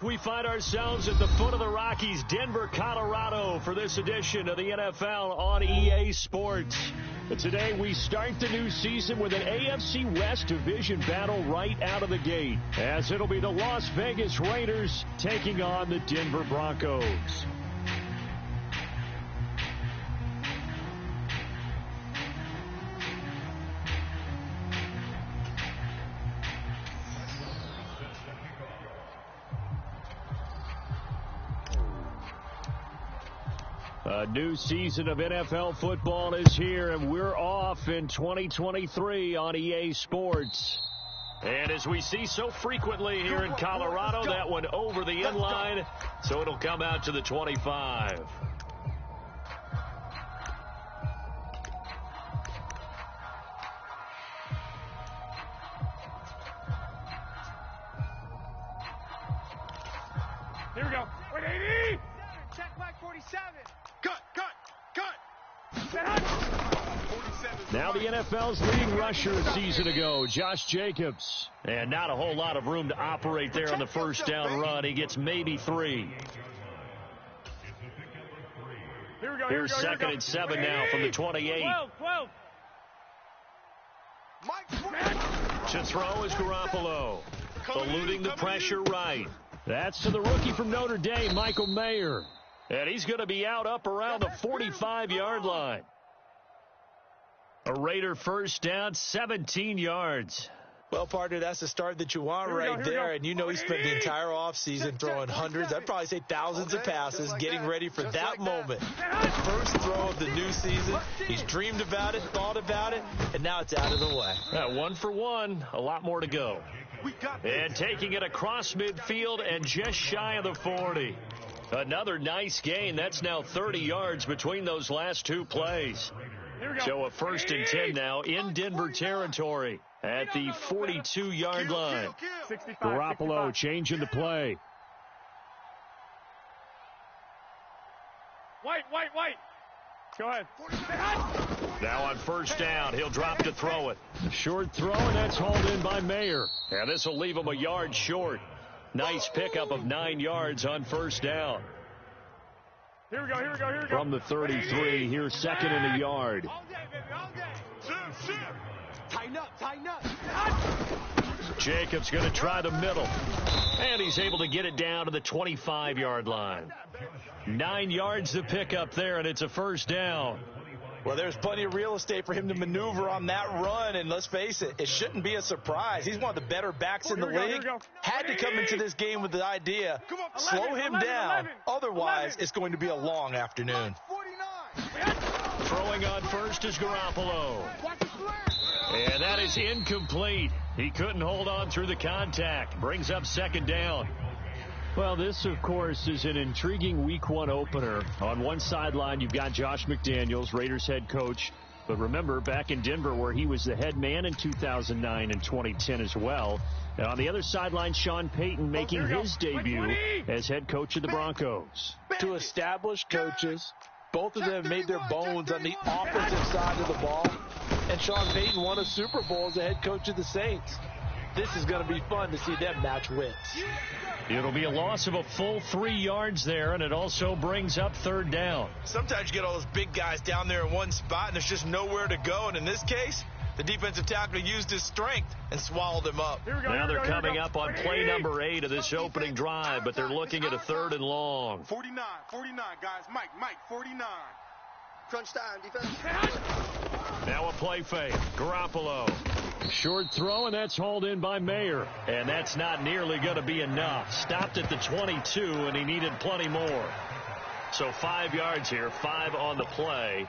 We find ourselves at the foot of the Rockies, Denver, Colorado, for this edition of the NFL on EA Sports. But today we start the new season with an AFC West division battle right out of the gate, as it'll be the Las Vegas Raiders taking on the Denver Broncos. A new season of NFL football is here, and we're off in 2023 on EA Sports. And as we see so frequently here in Colorado, that one over the end line, so it'll come out to the 25. Here we go. 180. Check back 47. Cut. Now the NFL's leading rusher a season ago, Josh Jacobs. And not a whole lot of room to operate there on the first down run. He gets maybe 3. Here's second and 7 now from the 28. 12. To throw is Garoppolo. Eluding the pressure right. That's to the rookie from Notre Dame, Michael Mayer. And he's going to be out up around the 45-yard line. A Raider first down, 17 yards. Well, partner, that's the start that you want right there. And you know he spent the entire offseason throwing hundreds, I'd probably say thousands of passes, getting ready for that moment. The first throw of the new season. He's dreamed about it, thought about it, and now it's out of the way. 1 for 1, a lot more to go. And taking it across midfield and just shy of the 40. Another nice gain. That's now 30 yards between those last two plays. So a first and 10 now in Denver territory at the 42-yard line. Garoppolo changing the play. White. Go ahead. Now on first down, he'll drop to throw it. Short throw, and that's hauled in by Mayer. And this will leave him a yard short. Nice pickup of 9 yards on first down. Here we go. From the 33, here's second and a yard. All day, baby, all day. Tighten up. Jacobs going to try the middle. And he's able to get it down to the 25-yard line. 9 yards to pick up there, and it's a first down. Well, there's plenty of real estate for him to maneuver on that run, and let's face it, it shouldn't be a surprise. He's one of the better backs in the league. Had to come into this game with the idea, slow him down. Otherwise, it's going to be a long afternoon. Throwing on first is Garoppolo. And that is incomplete. He couldn't hold on through the contact. Brings up second down. Well, this, of course, is an intriguing Week 1 opener. On one sideline, you've got Josh McDaniels, Raiders head coach. But remember, back in Denver, where he was the head man in 2009 and 2010 as well. And on the other sideline, Sean Payton making his debut as head coach of the Broncos. Two established coaches. Both of them made their bones on the offensive side of the ball. And Sean Payton won a Super Bowl as the head coach of the Saints. This is going to be fun to see them match wits. It'll be a loss of a full 3 yards there, and it also brings up third down. Sometimes you get all those big guys down there in one spot, and there's just nowhere to go. And in this case, the defensive tackle used his strength and swallowed him up. Now they're coming up on play number 8 of this opening drive, but they're looking at a third and long. 49, guys. Mike, 49. Crunch time, defense. Now a play fake. Garoppolo. Short throw, and that's hauled in by Mayer. And that's not nearly going to be enough. Stopped at the 22, and he needed plenty more. So 5 yards here, 5 on the play.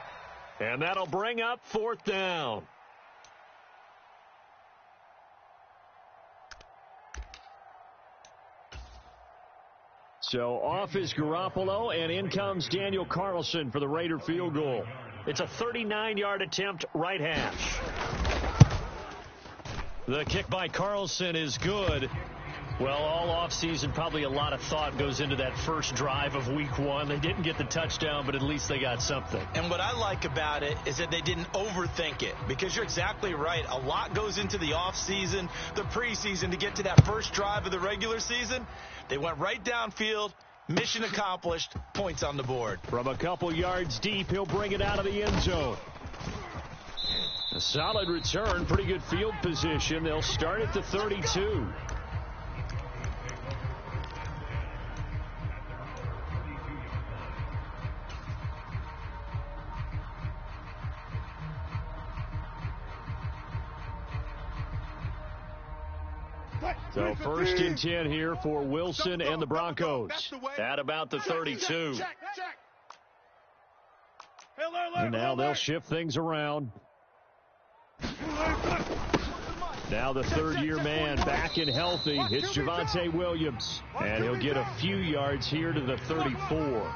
And that'll bring up fourth down. So off is Garoppolo, and in comes Daniel Carlson for the Raider field goal. It's a 39-yard attempt, right hash. The kick by Carlson is good. Well, all offseason, probably a lot of thought goes into that first drive of week one. They didn't get the touchdown, but at least they got something. And what I like about it is that they didn't overthink it, because you're exactly right. A lot goes into the offseason, the preseason, to get to that first drive of the regular season. They went right downfield, mission accomplished, points on the board. From a couple yards deep, he'll bring it out of the end zone. A solid return, pretty good field position. They'll start at the 32. So first and 10 here for Wilson and the Broncos at about the 32. And now they'll shift things around. Now the third-year man back and healthy. It's Javonte Williams. And he'll get a few yards here to the 34.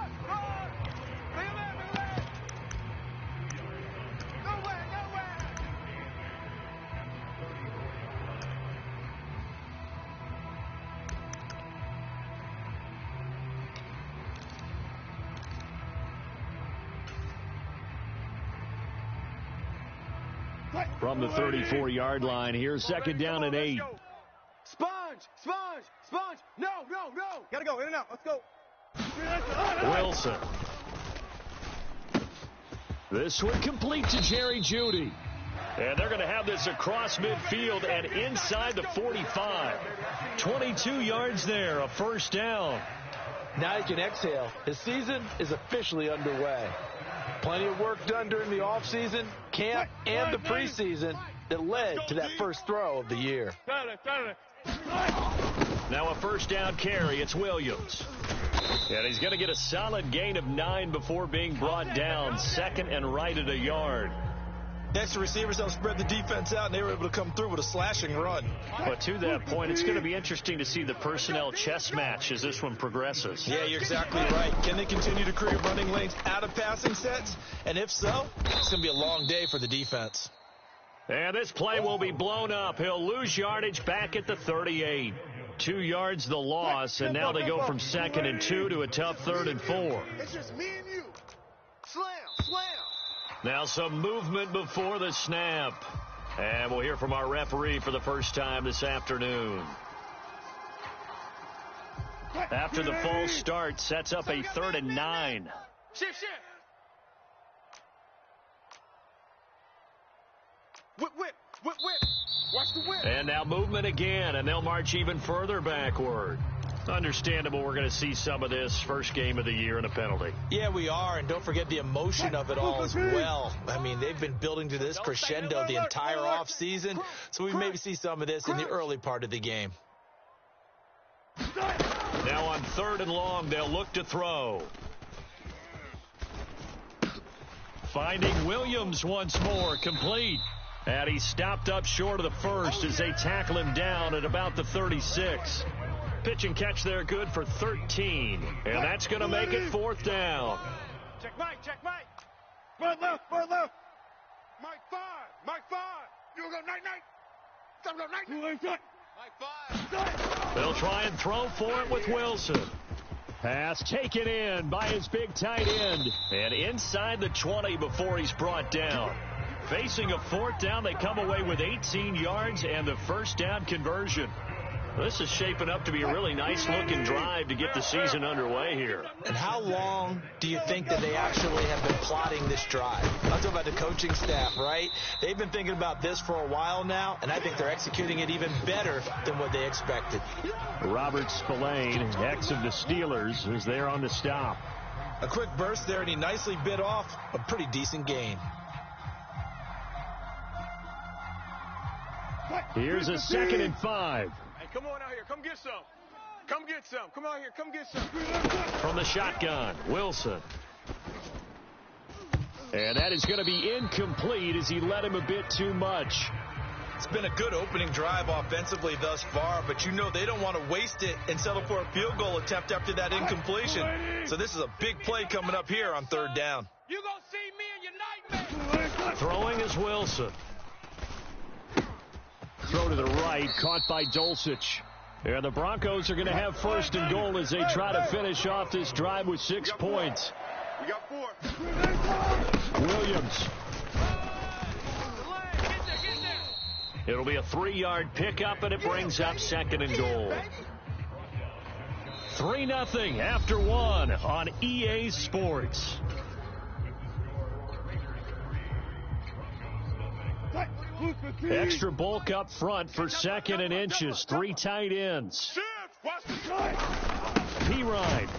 From the 34-yard line here, second down and 8. Sponge. No. Gotta go, in and out. Let's go. Wilson. This one complete to Jerry Jeudy. And they're going to have this across midfield and inside the 45. 22 yards there, a first down. Now you can exhale. His season is officially underway. Plenty of work done during the offseason, camp, and the preseason that led to that first throw of the year. Now a first down carry. It's Williams. And he's going to get a solid gain of 9 before being brought down. Second and right at a yard. Next, the receivers helped spread the defense out, and they were able to come through with a slashing run. But to that point, it's going to be interesting to see the personnel chess match as this one progresses. Yeah, you're exactly right. Can they continue to create running lanes out of passing sets? And if so, it's going to be a long day for the defense. And this play will be blown up. He'll lose yardage back at the 38. 2 yards the loss, and now they go from 2nd and 2 to a tough 3rd and 4. It's just me and you. Slam. Now some movement before the snap. And we'll hear from our referee for the first time this afternoon. After the false start, sets up a 3rd and 9. Shift. Whip. Watch the whip. And now movement again, and they'll march even further backward. Understandable, we're going to see some of this first game of the year and a penalty. Yeah, we are, and don't forget the emotion of it all as well. I mean, they've been building to this crescendo the entire offseason, so we maybe see some of this in the early part of the game. Now on 3rd and long, they'll look to throw. Finding Williams once more, complete. And he stopped up short of the first as they tackle him down at about the 36. Pitch and catch there, good for 13. And that's going to make it 4th down. Check Mike. Forward left. Mike 5. You go night. Time to go night. Mike 5. They'll try and throw for it with Wilson. Pass taken in by his big tight end. And inside the 20 before he's brought down. Facing a 4th down, they come away with 18 yards and the first down conversion. This is shaping up to be a really nice-looking drive to get the season underway here. And how long do you think that they actually have been plotting this drive? I'm talking about the coaching staff, right? They've been thinking about this for a while now, and I think they're executing it even better than what they expected. Robert Spillane, ex of the Steelers, is there on the stop. A quick burst there, and he nicely bit off a pretty decent gain. Here's a 2nd and 5. Come on out here. Come get some. Come out here. Come get some. From the shotgun, Wilson. And that is going to be incomplete as he led him a bit too much. It's been a good opening drive offensively thus far, but you know they don't want to waste it and settle for a field goal attempt after that incompletion. So this is a big play coming up here on 3rd down. You gonna see me in your nightmare. Throwing is Wilson. Throw to the right, caught by Dulcich. And the Broncos are going to have first and goal as they try to finish off this drive with 6 points. We got 4. Williams. It'll be a 3-yard pickup, and it brings up second and goal. 3-0 after 1 on EA Sports. Extra bulk up front for 2nd and inches. 3 tight ends. P-Ryan.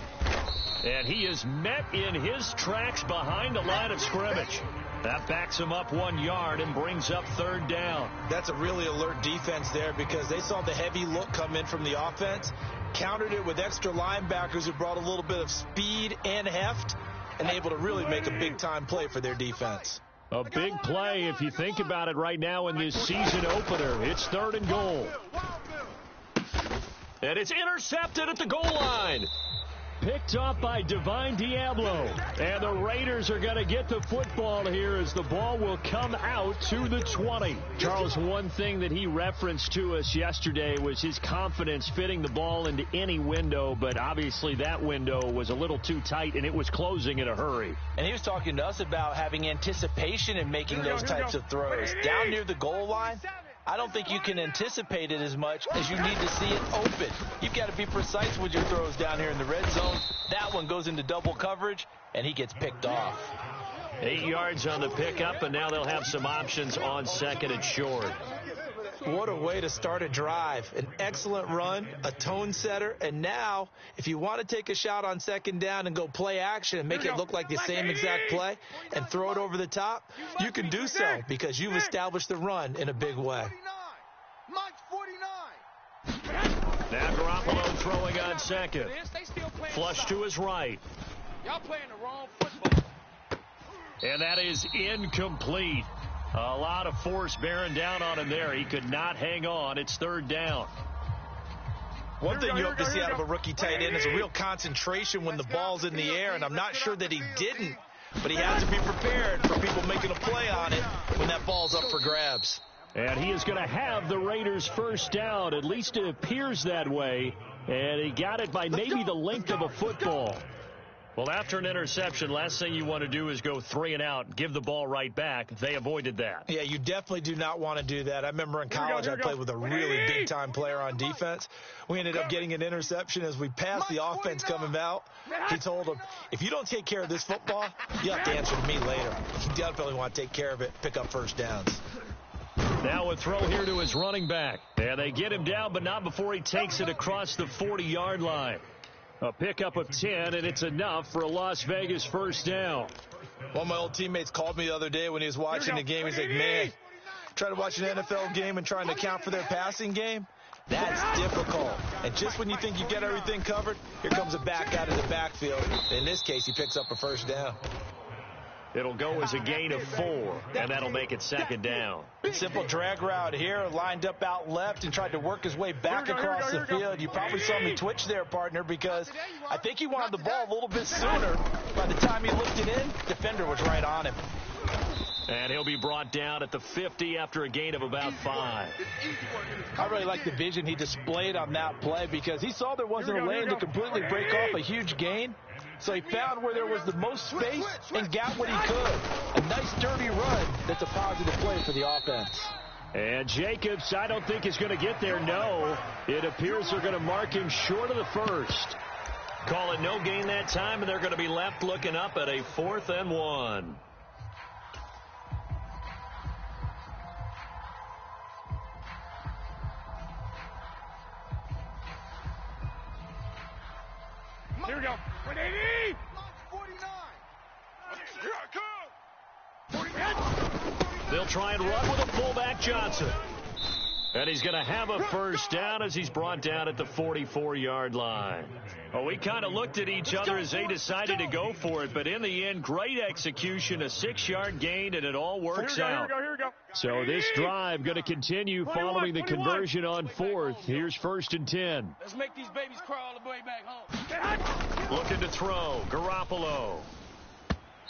And he is met in his tracks behind the line of scrimmage. That backs him up 1 yard and brings up 3rd down. That's a really alert defense there because they saw the heavy look come in from the offense, countered it with extra linebackers who brought a little bit of speed and heft, and able to really make a big-time play for their defense. A big play if you think about it right now in this season opener. It's 3rd and goal. And it's intercepted at the goal line. Picked up by Divine Diablo. And the Raiders are going to get the football here as the ball will come out to the 20. Charles, one thing that he referenced to us yesterday was his confidence fitting the ball into any window, but obviously that window was a little too tight and it was closing in a hurry. And he was talking to us about having anticipation in making those types of throws. Down near the goal line, I don't think you can anticipate it as much as you need to see it open. You've got to be precise with your throws down here in the red zone. That one goes into double coverage, and he gets picked off. 8 yards on the pickup, and now they'll have some options on 2nd and short. What a way to start a drive. An excellent run, a tone setter, and now if you want to take a shot on 2nd down and go play action and make it look like the same exact play and throw it over the top, you can do so because you've established the run in a big way. Now Garoppolo throwing on 2nd. Flush to his right. Y'all playing the wrong football. And that is incomplete. A lot of force bearing down on him there. He could not hang on. It's 3rd down. One thing you hope to see out of a rookie tight end is a real concentration when the ball's in the air, and I'm not sure that he didn't, but he has to be prepared for people making a play on it when that ball's up for grabs. And he is going to have the Raiders' first down. At least it appears that way. And he got it by maybe the length of a football. Well, after an interception, last thing you want to do is go 3 and out, give the ball right back. They avoided that. Yeah, you definitely do not want to do that. I remember in college I played with a really big-time player on defense. We ended up getting an interception as we passed the offense coming out. He told him, if you don't take care of this football, you have to answer to me later. You definitely want to take care of it, pick up first downs. Now a throw here to his running back. And they get him down, but not before he takes it across the 40-yard line. A pickup of 10, and it's enough for a Las Vegas first down. One of my old teammates called me the other day when he was watching the game. He's like, man, trying to watch an NFL game and trying to account for their passing game, that's difficult. And just when you think you get everything covered, here comes a back out of the backfield. In this case, he picks up a first down. It'll go as a gain of 4, and that'll make it 2nd down. Simple drag route here, lined up out left and tried to work his way back across the field. You probably saw me twitch there, partner, because I think he wanted the ball a little bit sooner. By the time he looked it in, defender was right on him. And he'll be brought down at the 50 after a gain of about 5. I really like the vision he displayed on that play because he saw there wasn't a lane to completely break off a huge gain. So he found where there was the most space and got what he could. A nice dirty run that's a positive play for the offense. And Jacobs, I don't think is going to get there. No, it appears they're going to mark him short of the first. Call it no gain that time, and they're going to be left looking up at a 4th and 1. Here we go. 180. 49. They'll try and run with a fullback, Johnson. And he's going to have a first down as he's brought down at the 44-yard line. Well, we kind of looked at each other as they decided to go for it, but in the end, great execution, a 6-yard gain, and it all works out. Here we go. So this drive going to continue following the conversion on 4th. Here's 1st and 10. Let's make these babies crawl all the way back home. Looking to throw, Garoppolo.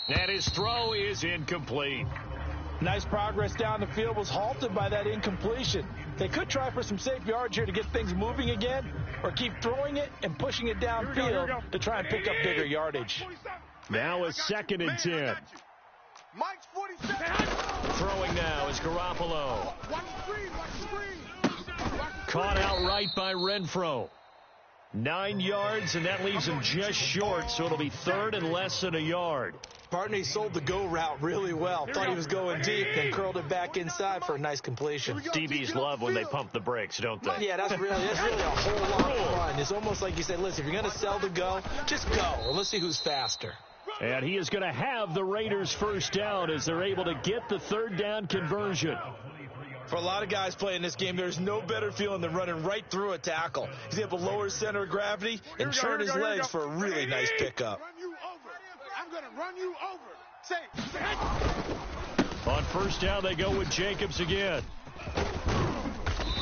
And his throw is incomplete. Nice progress down the field was halted by that incompletion. They could try for some safe yards here to get things moving again, or keep throwing it and pushing it downfield to try and pick up bigger yardage. Now a 2nd and 10. Mike's 47. Throwing now is Garoppolo. Watch the screen. Caught outright by Renfro. 9 yards, and that leaves him just short, so it'll be 3rd and less than a yard. Barney sold the go route really well. Thought he was going deep, then curled it back inside for a nice completion. DBs love when they pump the brakes, don't they? Yeah, that's really a whole lot of fun. It's almost like you said, listen, if you're going to sell the go, just go, and let's see who's faster. And he is going to have the Raiders first down as they're able to get the 3rd down conversion. For a lot of guys playing this game, there's no better feeling than running right through a tackle. He's able to lower his center of gravity and turn his legs for a really nice pickup. I'm going to run you over. Say. On first down, they go with Jacobs again.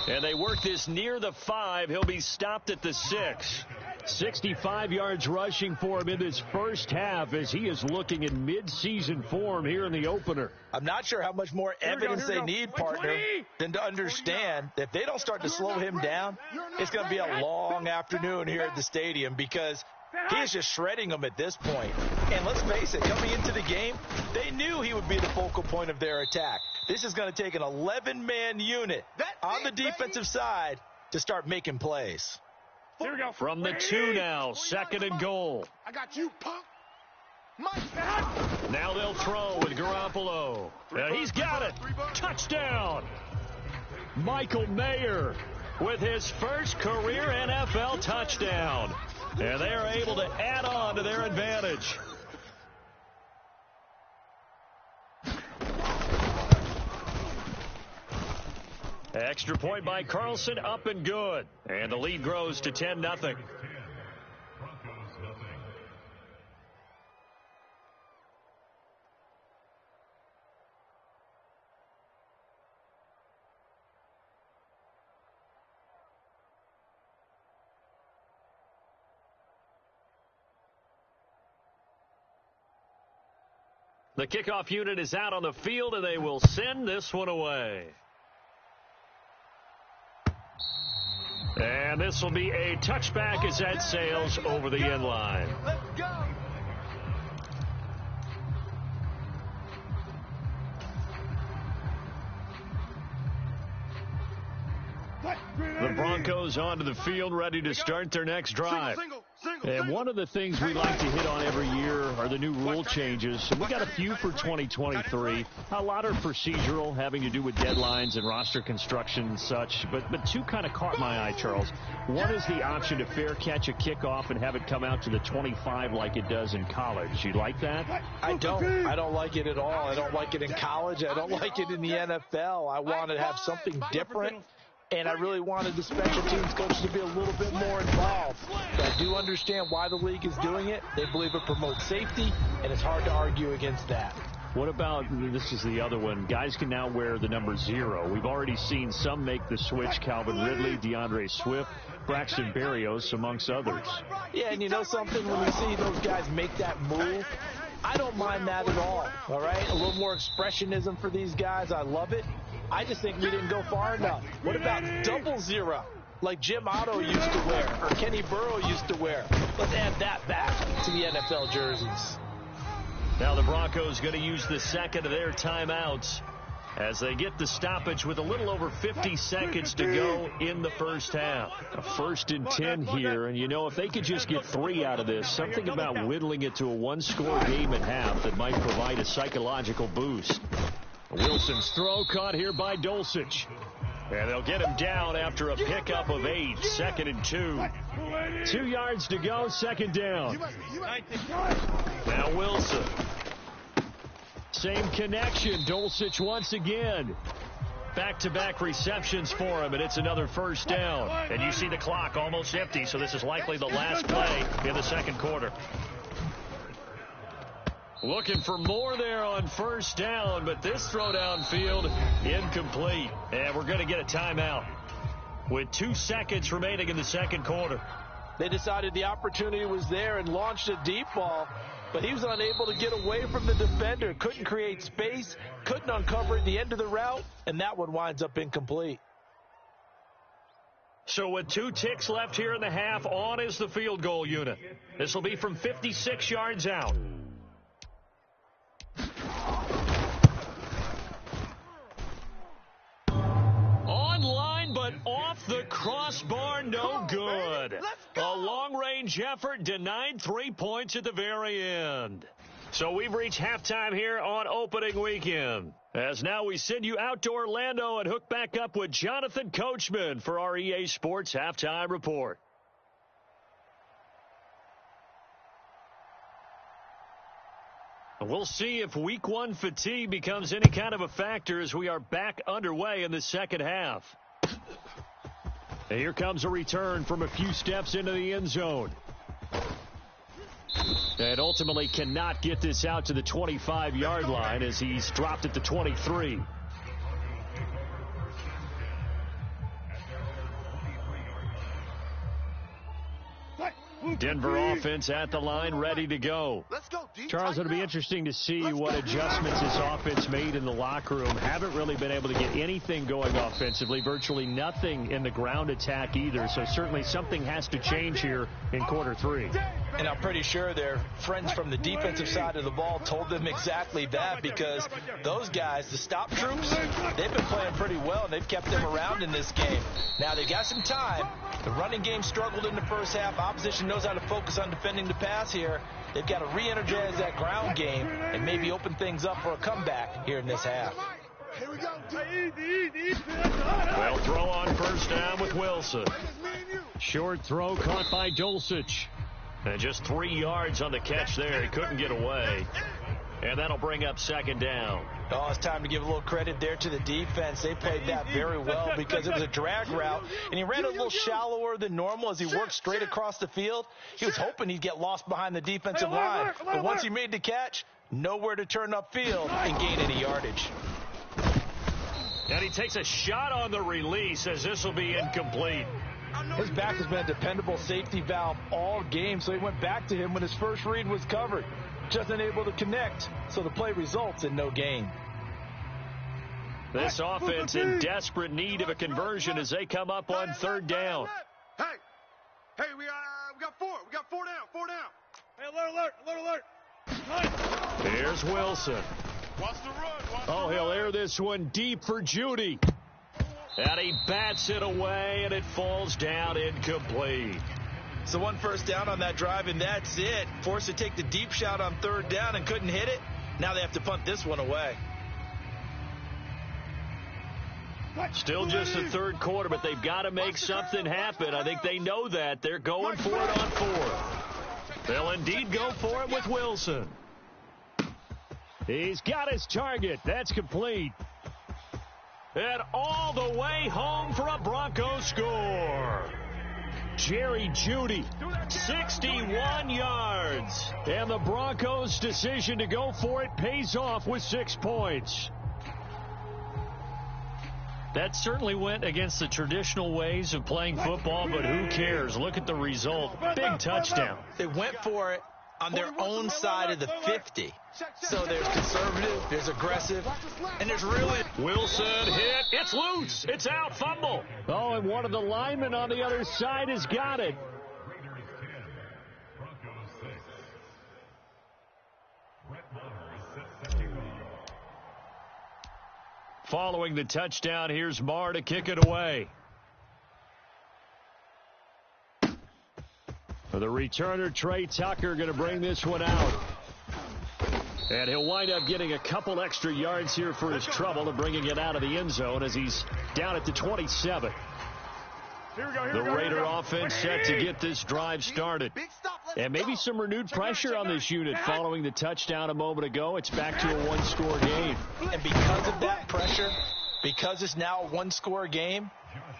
And they work this near the 5. He'll be stopped at the 6. 65 yards rushing for him in this first half as he is looking in mid-season form here in the opener. I'm not sure how much more evidence they need, partner, than to understand that if they don't start to slow him down, it's going to be a long afternoon here at the stadium because he is just shredding them at this point. And let's face it, coming into the game, they knew he would be the focal point of their attack. This is going to take an 11-man unit on the defensive side to start making plays. Here we go. From the 2 now, 2nd and goal. I got you, punk. Now they'll throw with Garoppolo. He's got it. Touchdown. Michael Mayer with his first career NFL touchdown. And they are able to add on to their advantage. Extra point by Carlson, up and good. And the lead grows to 10-0. The kickoff unit is out on the field, and they will send this one away. And this will be a touchback as that sails over the end line. Let's go. The Broncos onto the field, ready to start their next drive. And one of the things we like to hit on every year are the new rule changes. And we got a few for 2023. A lot are procedural, having to do with deadlines and roster construction and such. But two kind of caught my eye, Charles. One is the option to fair catch a kickoff and have it come out to the 25 like it does in college. You like that? I don't like it at all. I don't like it in college. I don't like it in the NFL. I want to have something different. And I really wanted the special teams coaches to be a little bit more involved. But I do understand why the league is doing it. They believe it promotes safety, and it's hard to argue against that. What about, this is the other one, guys can now wear the number 0. We've already seen some make the switch, Calvin Ridley, DeAndre Swift, Braxton Berrios, amongst others. Yeah, and you know something, when you see those guys make that move, I don't mind that at all right? A little more expressionism for these guys. I love it. I just think we didn't go far enough. What about double 0, like Jim Otto used to wear or Kenny Burrow used to wear? Let's add that back to the NFL jerseys. Now the Broncos going to use the second of their timeouts as they get the stoppage with a little over 50 seconds to go in the first half. A 1st and 10 here, and you know, if they could just get 3 out of this, something about whittling it to a 1-score game at half that might provide a psychological boost. Wilson's throw caught here by Dulcich. And they'll get him down after a pickup of 8. 2nd and 2. 2 yards to go, 2nd down. Now Wilson. Same connection. Dulcich once again. Back-to-back receptions for him, and it's another 1st down. And you see the clock almost empty, so this is likely the last play in the second quarter. Looking for more there on 1st down, but this throw downfield incomplete. And we're going to get a timeout with 2 seconds remaining in the second quarter. They decided the opportunity was there and launched a deep ball. but he was unable to get away from the defender, couldn't create space, couldn't uncover the end of the route, and that one winds up incomplete. So with 2 ticks left here in the half, on is the field goal unit. This will be from 56 yards out. Online, but off the crossbar, no good. A long-range effort denied 3 points at the very end. So we've reached halftime here on opening weekend. As now we send you out to Orlando and hook back up with Jonathan Coachman for our EA Sports Halftime Report. We'll see if week 1 fatigue becomes any kind of a factor as we are back underway in the second half. And here comes a return from a few steps into the end zone. And ultimately cannot get this out to the 25-yard line as he's dropped at the 23. Denver offense at the line, ready to go. Charles, it'll be interesting to see what adjustments this offense made in the locker room. Haven't really been able to get anything going offensively, virtually nothing in the ground attack either. So certainly something has to change here in quarter 3. And I'm pretty sure their friends from the defensive side of the ball told them exactly that, because those guys, the stop troops, they've been playing pretty well, and they've kept them around in this game. Now, they've got some time. The running game struggled in the first half. Opposition knows how to focus on defending the pass here. They've got to re-energize that ground game and maybe open things up for a comeback here in this half. Well, throw on first down with Wilson. Short throw caught by Dulcich. And just 3 yards on the catch there. He couldn't get away. And that'll bring up second down. Oh, it's time to give a little credit there to the defense. They played that very well because it was a drag route, and he ran a little shallower than normal as he worked straight across the field. He was hoping he'd get lost behind the defensive line, but once he made the catch, nowhere to turn upfield and gain any yardage. And he takes a shot on the release as this will be incomplete. His back has been a dependable safety valve all game, so he went back to him when his first read was covered. Just unable to connect, so the play results in no gain. This offense in desperate need of a conversion as they come up on third down. Hey, we got 4. We got 4 down. 4 down. Hey, alert. Here's Wilson. Watch the run. Oh, he'll air this one deep for Judy. And he bats it away, and it falls down incomplete. So 1 first down on that drive, and that's it. Forced to take the deep shot on third down and couldn't hit it. Now they have to punt this one away. Still just the third quarter, but they've got to make something happen. I think they know that. They're going for it on 4th. They'll indeed go for it with Wilson. He's got his target. That's complete. And all the way home for a Broncos score. Jerry Jeudy, 61 yards. And the Broncos' decision to go for it pays off with 6 points. That certainly went against the traditional ways of playing football, but who cares? Look at the result. Big touchdown. They went for it on their own side of the 50. So there's conservative, there's aggressive, and there's really... Wilson hit. It's loose. It's out. Fumble. Oh, and one of the linemen on the other side has got it. Following the touchdown, here's Marr to kick it away. For the returner, Trey Tucker, going to bring this one out. And he'll wind up getting a couple extra yards here for his trouble and bringing it out of the end zone as he's down at the 27. The Raider offense set to get this drive started. And maybe some renewed pressure on this unit following the touchdown a moment ago. It's back to a one-score game. And because of that pressure, because it's now a one-score game,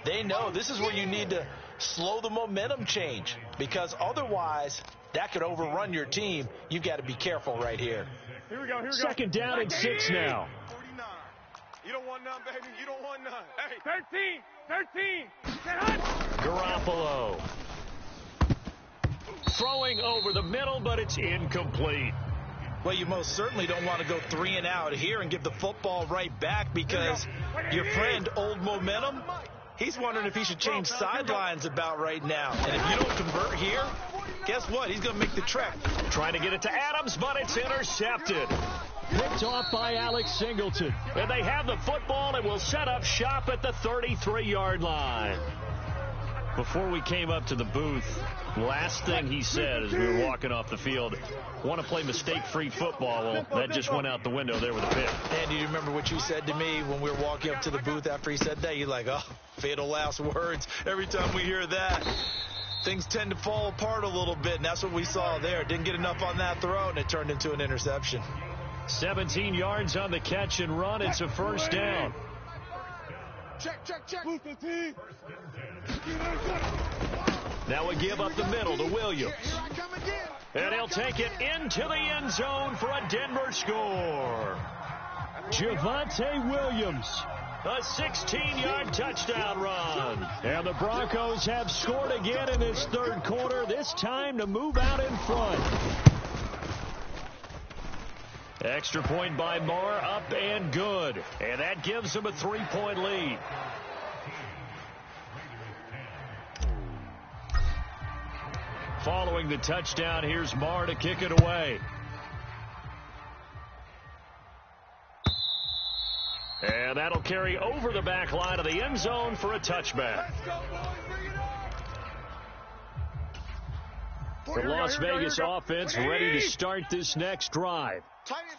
they know this is where you need to slow the momentum change, because otherwise that could overrun your team. You've got to be careful right here. Here we go. Second down and 6 now. 49. You don't want none, baby. You don't want none. Hey. 13. Garoppolo. Throwing over the middle, but it's incomplete. Well, you most certainly don't want to go 3 and out here and give the football right back because your friend, Old Momentum, he's wondering if he should change sidelines about right now. And if you don't convert here, guess what? He's going to make the trek. Trying to get it to Adams, but it's intercepted. Picked off by Alex Singleton. And they have the football and will set up shop at the 33-yard line. Before we came up to the booth, last thing he said as we were walking off the field, want to play mistake-free football. Well, that just went out the window there with a pick. And do you remember what you said to me when we were walking up to the booth after he said that? You're like, oh, fatal last words. Every time we hear that, things tend to fall apart a little bit, and that's what we saw there. Didn't get enough on that throw, and it turned into an interception. 17 yards on the catch and run. It's a first down. Check. Now a give up the middle to Williams. And he'll take it into the end zone for a Denver score. Javonte Williams, a 16-yard touchdown run. And the Broncos have scored again in this third quarter, this time to move out in front. Extra point by Moore, up and good. And that gives them a 3-point lead. Following the touchdown, here's Moore to kick it away. And that'll carry over the back line of the end zone for a touchback. The Las Vegas offense ready to start this next drive.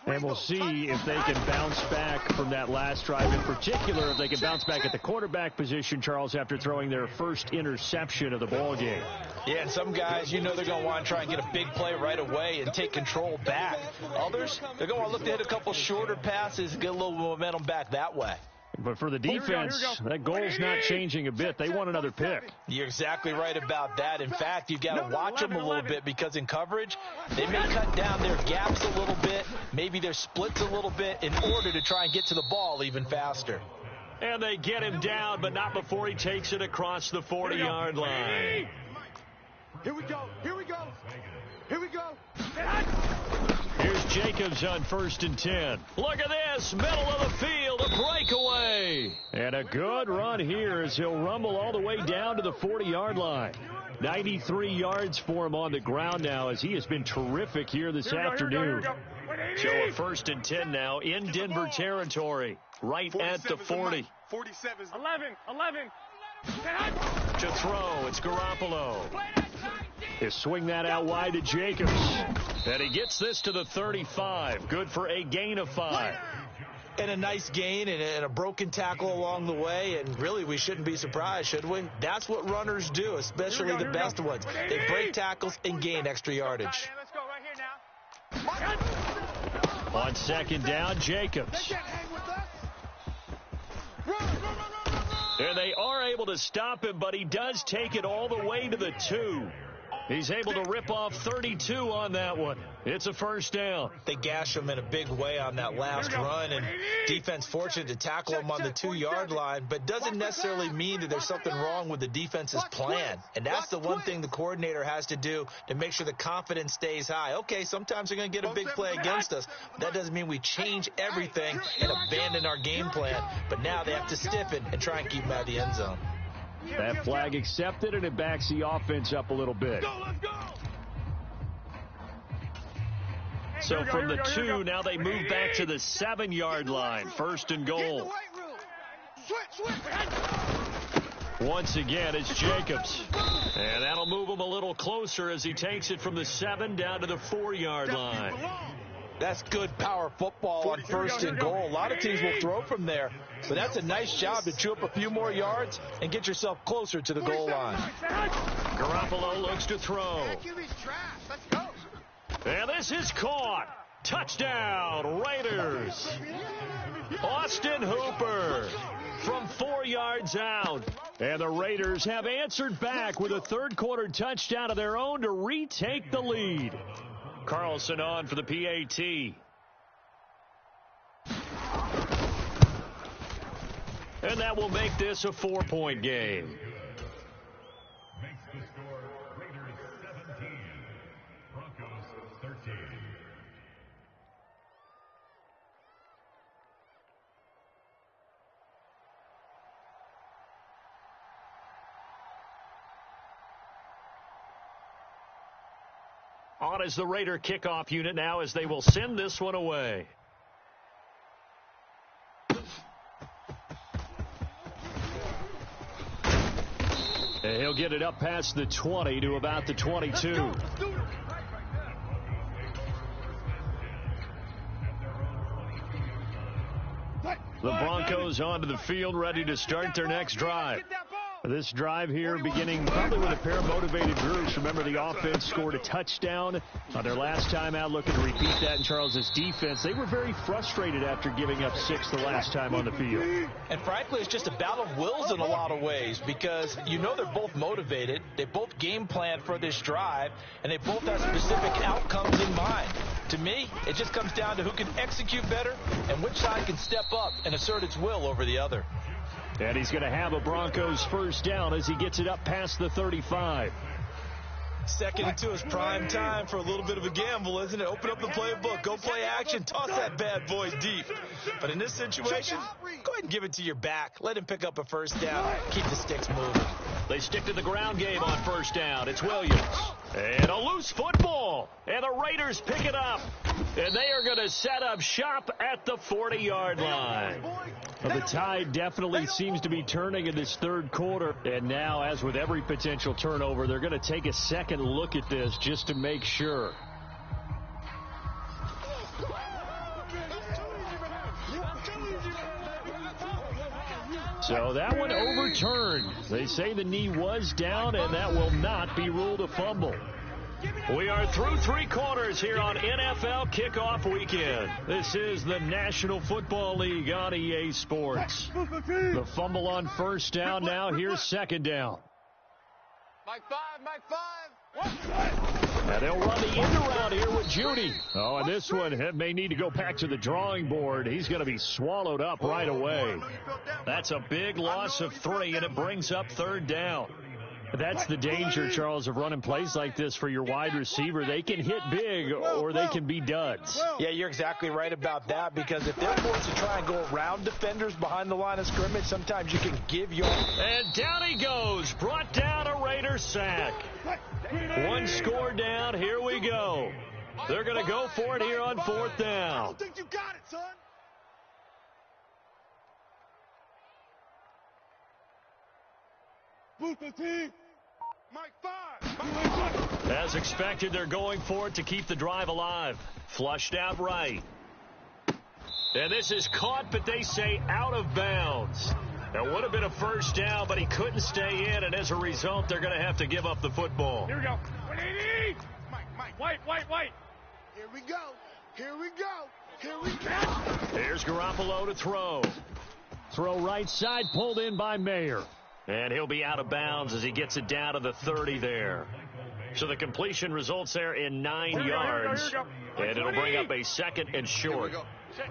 And we'll see if they can bounce back from that last drive. In particular, if they can bounce back at the quarterback position, Charles, after throwing their first interception of the ball game. Yeah, and some guys, you know they're going to want to try and get a big play right away and take control back. Others, they're going to want to look to hit a couple shorter passes and get a little momentum back that way. But for the defense, that goal's not changing a bit. They want another pick. You're exactly right about that. In fact, you've got to watch them a little bit because in coverage, they may cut down their gaps a little bit, maybe their splits a little bit in order to try and get to the ball even faster. And they get him down, but not before he takes it across the 40-yard line. Here we go. Here's Jacobs on 1st and 10. Look at this, middle of the field, a breakaway. And a good run here as he'll rumble all the way down to the 40-yard line. 93 yards for him on the ground now as he has been terrific here this afternoon. So a 1st and 10 now in Denver territory, right at the 40. 47. 11. To throw, it's Garoppolo. He'll swing that out wide to Jacobs. And he gets this to the 35. Good for a gain of 5. And a nice gain and a broken tackle along the way. And really, we shouldn't be surprised, should we? That's what runners do, especially the best ones. They break tackles and gain extra yardage. Let's go right here now. On 2nd down, Jacobs. And they are able to stop him, but he does take it all the way to the 2. He's able to rip off 32 on that one. It's a first down. They gash him in a big way on that last run, and defense fortunate to tackle him on the 2-yard line, but doesn't necessarily mean that there's something wrong with the defense's plan. And that's the one thing the coordinator has to do to make sure the confidence stays high. Okay, sometimes they're going to get a big play against us. That doesn't mean we change everything and abandon our game plan, but now they have to stiffen and try and keep him out of the end zone. That flag accepted, and it backs the offense up a little bit. So from the 2, now they move back to the 7-yard line. 1st and goal. Once again, it's Jacobs. And that'll move him a little closer as he takes it from the 7 down to the 4-yard line. That's good power football on 1st and goal. A lot of teams will throw from there, but that's a nice job to chew up a few more yards and get yourself closer to the goal line. Garoppolo looks to throw. And this is caught. Touchdown, Raiders. Austin Hooper from 4 yards out. And the Raiders have answered back with a third-quarter touchdown of their own to retake the lead. Carlson on for the PAT. And that will make this a 4-point game. On is the Raider kickoff unit now as they will send this one away. And he'll get it up past the 20 to about the 22. The Broncos onto the field, ready to start their next drive. This drive here beginning probably with a pair of motivated groups. Remember, the offense scored a touchdown on their last time out, looking to repeat that in Charles's defense. They were very frustrated after giving up 6 the last time on the field. And frankly, it's just a battle of wills in a lot of ways because you know they're both motivated. They both game plan for this drive, and they both have specific outcomes in mind. To me, it just comes down to who can execute better and which side can step up and assert its will over the other. And he's going to have a Broncos first down as he gets it up past the 35. Second and 2 is prime time for a little bit of a gamble, isn't it? Open up the playbook, go play action, toss that bad boy deep. But in this situation, go ahead and give it to your back. Let him pick up a first down. Keep the sticks moving. They stick to the ground game on first down. It's Williams. And a loose football. And the Raiders pick it up. And they are going to set up shop at the 40-yard line. Well, the tide definitely seems to be turning in this third quarter. And now, as with every potential turnover, they're going to take a second look at this just to make sure. So that one overturned. They say the knee was down, and that will not be ruled a fumble. We are through 3 quarters here on NFL Kickoff Weekend. This is the National Football League on EA Sports. The fumble on first down now. Here's second down. Mike 5. And they'll run the end around here with Judy. Oh, and this one may need to go back to the drawing board. He's going to be swallowed up right away. That's a big loss of 3, and it brings up third down. That's the danger, Charles, of running plays like this for your wide receiver. They can hit big or they can be duds. Yeah, you're exactly right about that because if they're forced to try and go around defenders behind the line of scrimmage, sometimes you can give your... And down he goes. Brought down a Raider sack. 1 score down. Here we go. They're going to go for it here on fourth down. I don't think you got it, son. Mike 5. As expected, they're going for it to keep the drive alive. Flushed out right. And this is caught, but they say out of bounds. That would have been a first down, but he couldn't stay in, and as a result, they're going to have to give up the football. Here we go. 180. Mike. Wait. Here we go. Here's Garoppolo to throw. Throw right side, pulled in by Mayer. And he'll be out of bounds as he gets it down to the 30 there. So the completion results there in 9 yards. Here we go. And it'll bring up a second and short. Check.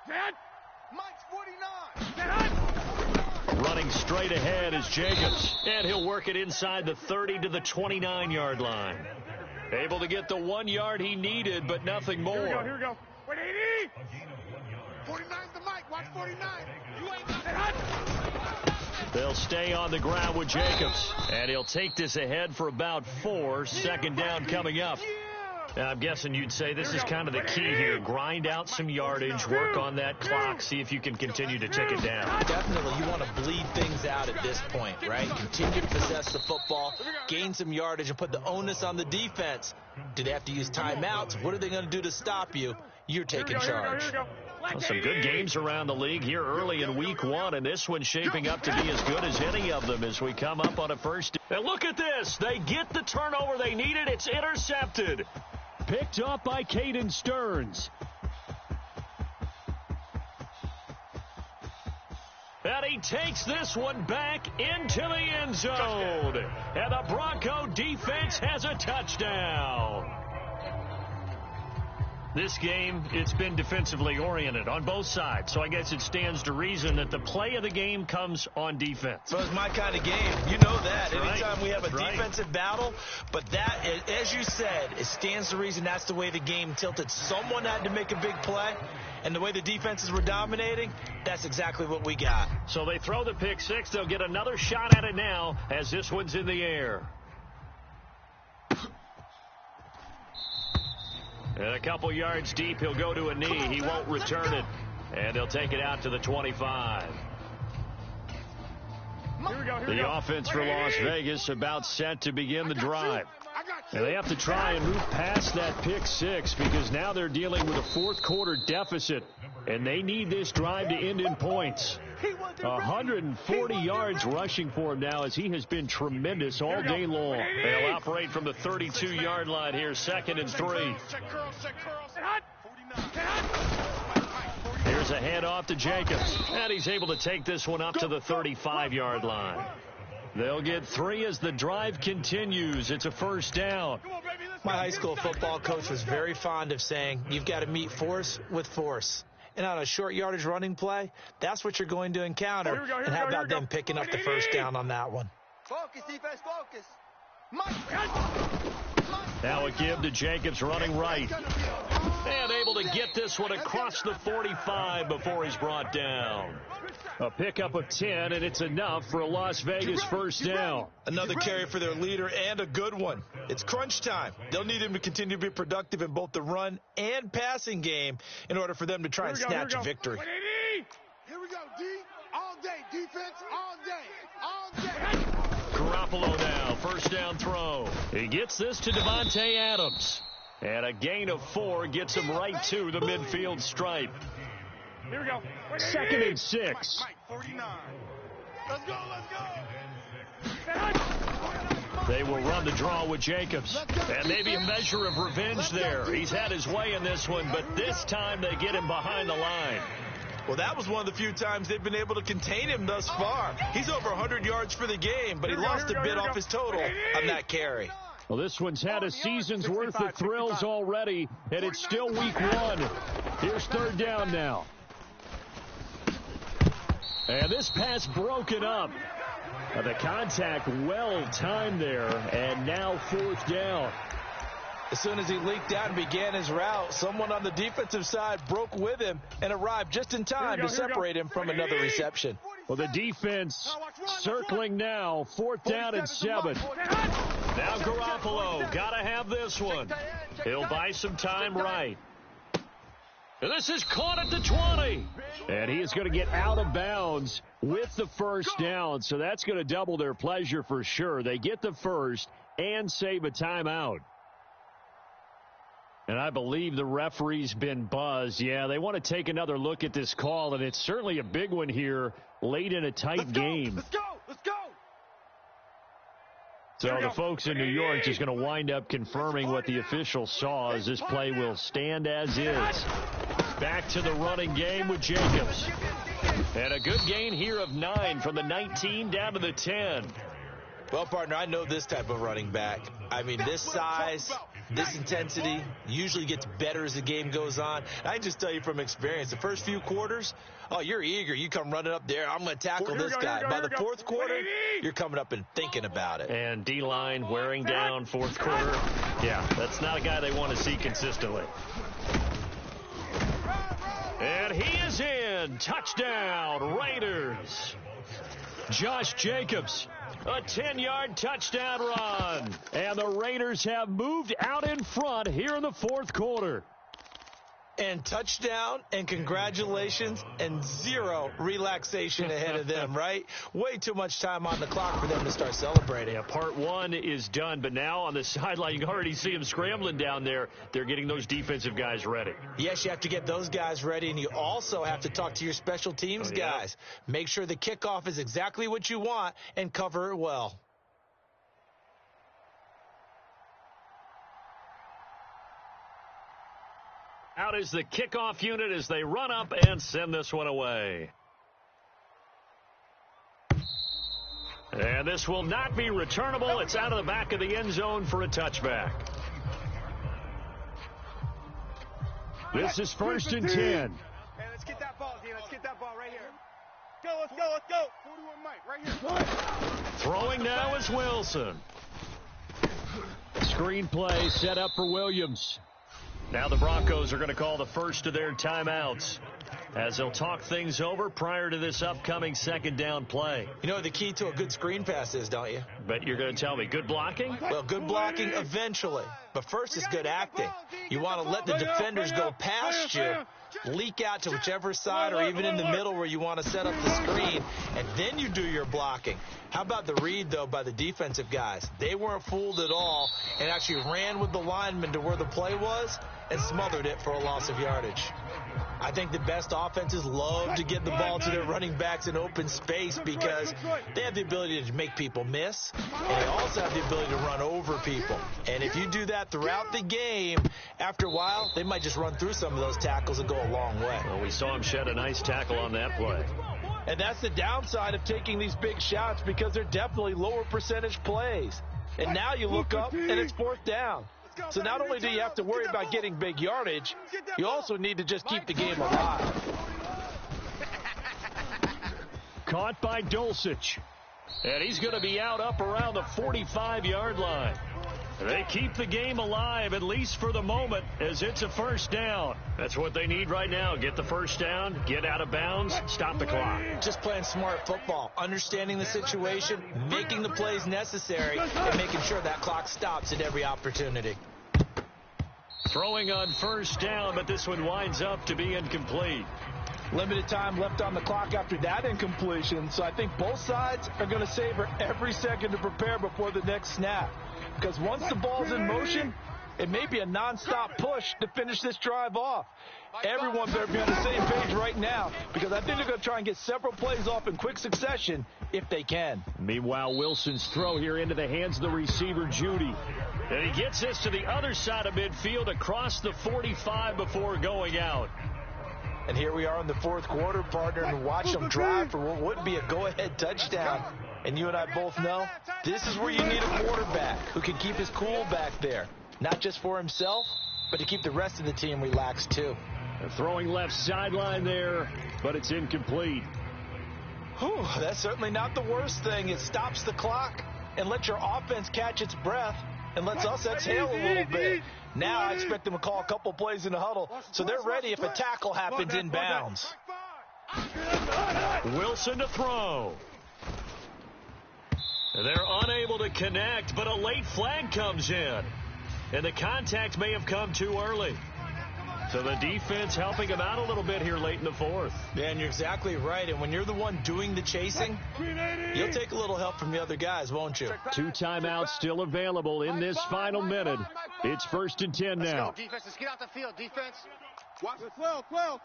Dad? Mike's 49. Dad? Running straight ahead is Jacobs. And he'll work it inside the 30 to the 29-yard line. Able to get the 1 yard he needed, but nothing more. Here we go. 180. 49's the Mike. Watch 49. You ain't got it. They'll stay on the ground with Jacobs. And he'll take this ahead for about 4. Second down coming up. Now, I'm guessing you'd say this is kind of the key here. Grind out some yardage, work on that clock, see if you can continue to tick it down. Definitely, you want to bleed things out at this point, right? Continue to possess the football, gain some yardage, and put the onus on the defense. Do they have to use timeouts? What are they going to do to stop you? You're taking charge. Well, some good games around the league here early in week 1, and this one's shaping up to be as good as any of them as we come up on a first. And look at this. They get the turnover they needed. It's intercepted. Picked up by Caden Stearns. And he takes this one back into the end zone. And the Bronco defense has a touchdown. This game, it's been defensively oriented on both sides, so I guess it stands to reason that the play of the game comes on defense. So it's my kind of game. You know that. That's Anytime right. we have a That's defensive battle, but that, as you said, it stands to reason that's the way the game tilted. Someone had to make a big play, and the way the defenses were dominating, that's exactly what we got. So they throw the pick six. They'll get another shot at it now as this one's in the air. And a couple yards deep, he'll go to a knee. He won't return it. And they'll take it out to the 25. The offense for Las Vegas about set to begin the drive. And they have to try and move past that pick six because now they're dealing with a fourth quarter deficit. And they need this drive to end in points. 140 yards rushing for him now as he has been tremendous all day long. They'll operate from the 32-yard line here, 2nd and 3. Here's a handoff to Jacobs. And he's able to take this one up to the 35-yard line. They'll get 3 as the drive continues. It's a first down. My high school football coach was very fond of saying, you've got to meet force with force. And on a short yardage running play, that's what you're going to encounter. And how about them picking up the first down on that one? Focus, defense, focus. Now a give to Jacobs running right. And able to get this one across the 45 before he's brought down. A pickup of 10, and it's enough for a Las Vegas first down. Another carry for their leader, and a good one. It's crunch time. They'll need him to continue to be productive in both the run and passing game in order for them to try and snatch a victory. Here we go, D. All day. Defense all day. All day. Garoppolo now, first down throw. He gets this to Devontae Adams. And a gain of 4 gets him right to the midfield stripe. Here we go. 2nd and 6. Mike, 49. Let's go, let's go. They will run the draw with Jacobs. And maybe a measure of revenge there. He's had his way in this one, but this time they get him behind the line. Well, that was one of the few times they've been able to contain him thus far. He's over 100 yards for the game, but he lost a bit off his total on that carry. Well, this one's had a season's worth of thrills already, and it's still week 1. Here's 3rd down now. And this pass broken up. The contact well timed there, and now 4th down. As soon as he leaked out and began his route, someone on the defensive side broke with him and arrived just in time to separate him from another reception. Well, the defense circling now, 4th down and 7. Now Garoppolo, got to have this one. He'll buy some time right. And this is caught at the 20. And he is going to get out of bounds with the first down. So that's going to double their pleasure for sure. They get the first and save a timeout. And I believe the referee's been buzzed. Yeah, they want to take another look at this call, and it's certainly a big one here late in a tight game. Let's go. Let's go. So the folks in New York just going to wind up confirming what the official saw as this play will stand as is. Back to the running game with Jacobs. And a good gain here of 9 from the 19 down to the 10. Well, partner, I know this type of running back. I mean, this size, this intensity usually gets better as the game goes on. I can just tell you from experience, the first few quarters, oh, you're eager. You come running up there. I'm going to tackle this guy. By the 4th quarter, you're coming up and thinking about it. And D-line wearing down 4th quarter. Yeah, that's not a guy they want to see consistently. And he is in. Touchdown, Raiders. Josh Jacobs. A 10-yard touchdown run. And the Raiders have moved out in front here in the 4th quarter. And touchdown and congratulations and 0 relaxation ahead of them, right? Way too much time on the clock for them to start celebrating. Yeah, part 1 is done, but now on the sideline, you can already see them scrambling down there. They're getting those defensive guys ready. Yes, you have to get those guys ready, and you also have to talk to your special teams guys. Make sure the kickoff is exactly what you want and cover it well. Out is the kickoff unit as they run up and send this one away. And this will not be returnable. It's out of the back of the end zone for a touchback. This is 1st and 10. Hey, let's get that ball, D. Let's get that ball right here. Let's go. 41 Mike, right here. Throwing now is Wilson. Screen play set up for Williams. Now the Broncos are going to call the first of their timeouts as they'll talk things over prior to this upcoming second down play. You know what the key to a good screen pass is, don't you? But you're going to tell me good blocking? Well, good blocking eventually. But first is good acting. You want to let the defenders go past you, leak out to whichever side or even in the middle where you want to set up the screen, and then you do your blocking. How about the read, though, by the defensive guys? They weren't fooled at all and actually ran with the lineman to where the play was and smothered it for a loss of yardage. I think the best offenses love to get the ball to their running backs in open space because they have the ability to make people miss, and they also have the ability to run over people. And if you do that throughout the game, after a while, they might just run through some of those tackles and go a long way. Well, we saw him shed a nice tackle on that play. And that's the downside of taking these big shots because they're definitely lower percentage plays. And now you look up, and it's 4th down. So not only do you have to worry about getting big yardage, you also need to just keep the game alive. Caught by Dulcich. And he's going to be out up around the 45-yard line. They keep the game alive, at least for the moment, as it's a 1st down. That's what they need right now. Get the 1st down, get out of bounds, stop the clock. Just playing smart football, understanding the situation, making the plays necessary, and making sure that clock stops at every opportunity. Throwing on 1st down, but this one winds up to be incomplete. Limited time left on the clock after that incompletion, so I think both sides are going to savor every second to prepare before the next snap. Because once the ball's in motion, it may be a nonstop push to finish this drive off. Everyone better be on the same page right now because I think they're going to try and get several plays off in quick succession if they can. Meanwhile, Wilson's throw here into the hands of the receiver, Judy. And he gets this to the other side of midfield across the 45 before going out. And here we are in the 4th quarter, partner, and watch them drive for what would be a go-ahead touchdown. And you and I both know this is where you need a quarterback who can keep his cool back there. Not just for himself, but to keep the rest of the team relaxed too. They're throwing left sideline there, but it's incomplete. Whew, that's certainly not the worst thing. It stops the clock and lets your offense catch its breath and lets us exhale a little bit. Now I expect them to call a couple plays in the huddle so they're ready if a tackle happens in bounds. Wilson to throw. They're unable to connect, but a late flag comes in. And the contact may have come too early. So the defense helping him out a little bit here late in the 4th. Yeah, and you're exactly right. And when you're the one doing the chasing, you'll take a little help from the other guys, won't you? 2 timeouts still available in this final minute. It's 1st and 10 now. Let's go, defense. Let's get out the field, defense. Watch it. 12.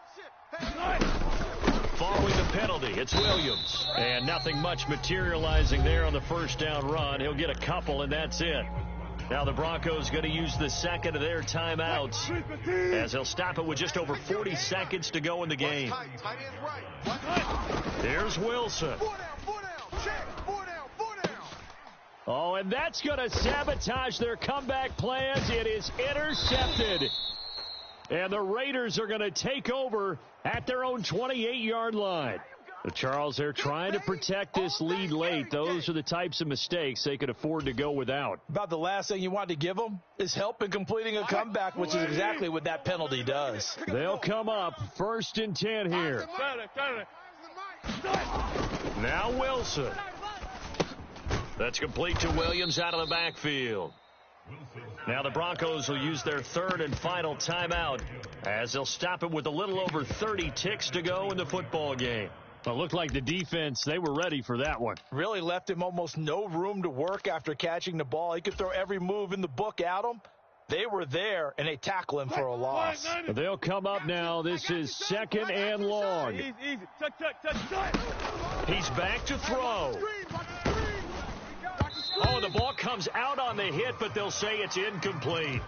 Following the penalty, it's Williams. And nothing much materializing there on the 1st down run. He'll get a couple, and that's it. Now the Broncos going to use the second of their timeouts as they'll stop it with just over 40 seconds to go in the game. Here's Wilson. 4 down. Check. 4 down. Oh, and that's going to sabotage their comeback plans. It is intercepted. And the Raiders are going to take over at their own 28-yard line. Charles, they're trying to protect this lead late. Those are the types of mistakes they could afford to go without. About the last thing you want to give them is help in completing a comeback, which is exactly what that penalty does. They'll come up 1st and 10 here. Now Wilson. That's complete to Williams out of the backfield. Now the Broncos will use their 3rd and final timeout as they'll stop it with a little over 30 ticks to go in the football game. It looked like the defense, they were ready for that one. Really left him almost no room to work after catching the ball. He could throw every move in the book at him. They were there, and they tackle him for a loss. They'll come up now. This is 2nd and long. Easy. Tuck. He's back to throw. Oh, the ball comes out on the hit, but they'll say it's incomplete.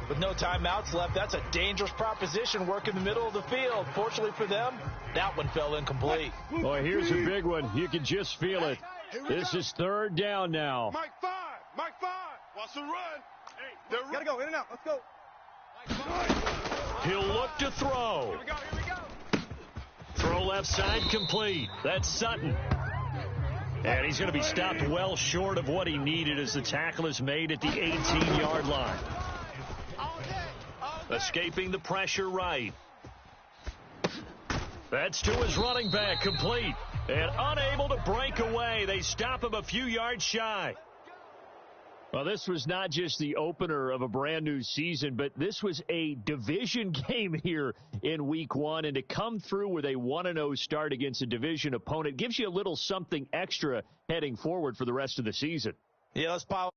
With no timeouts left, that's a dangerous proposition, work in the middle of the field. Fortunately for them, that one fell incomplete. Boy, here's a big one. You can just feel it. This is 3rd down now. Mike 5. Wants to run. Gotta go, in and out. Let's go. He'll look to throw. Here we go. Throw left side complete. That's Sutton. And he's going to be stopped well short of what he needed as the tackle is made at the 18-yard line. Escaping the pressure right. That's to his running back, complete. And unable to break away. They stop him a few yards shy. Well, this was not just the opener of a brand new season, but this was a division game here in week 1. And to come through with a 1-0 start against a division opponent gives you a little something extra heading forward for the rest of the season. Yeah, let's pile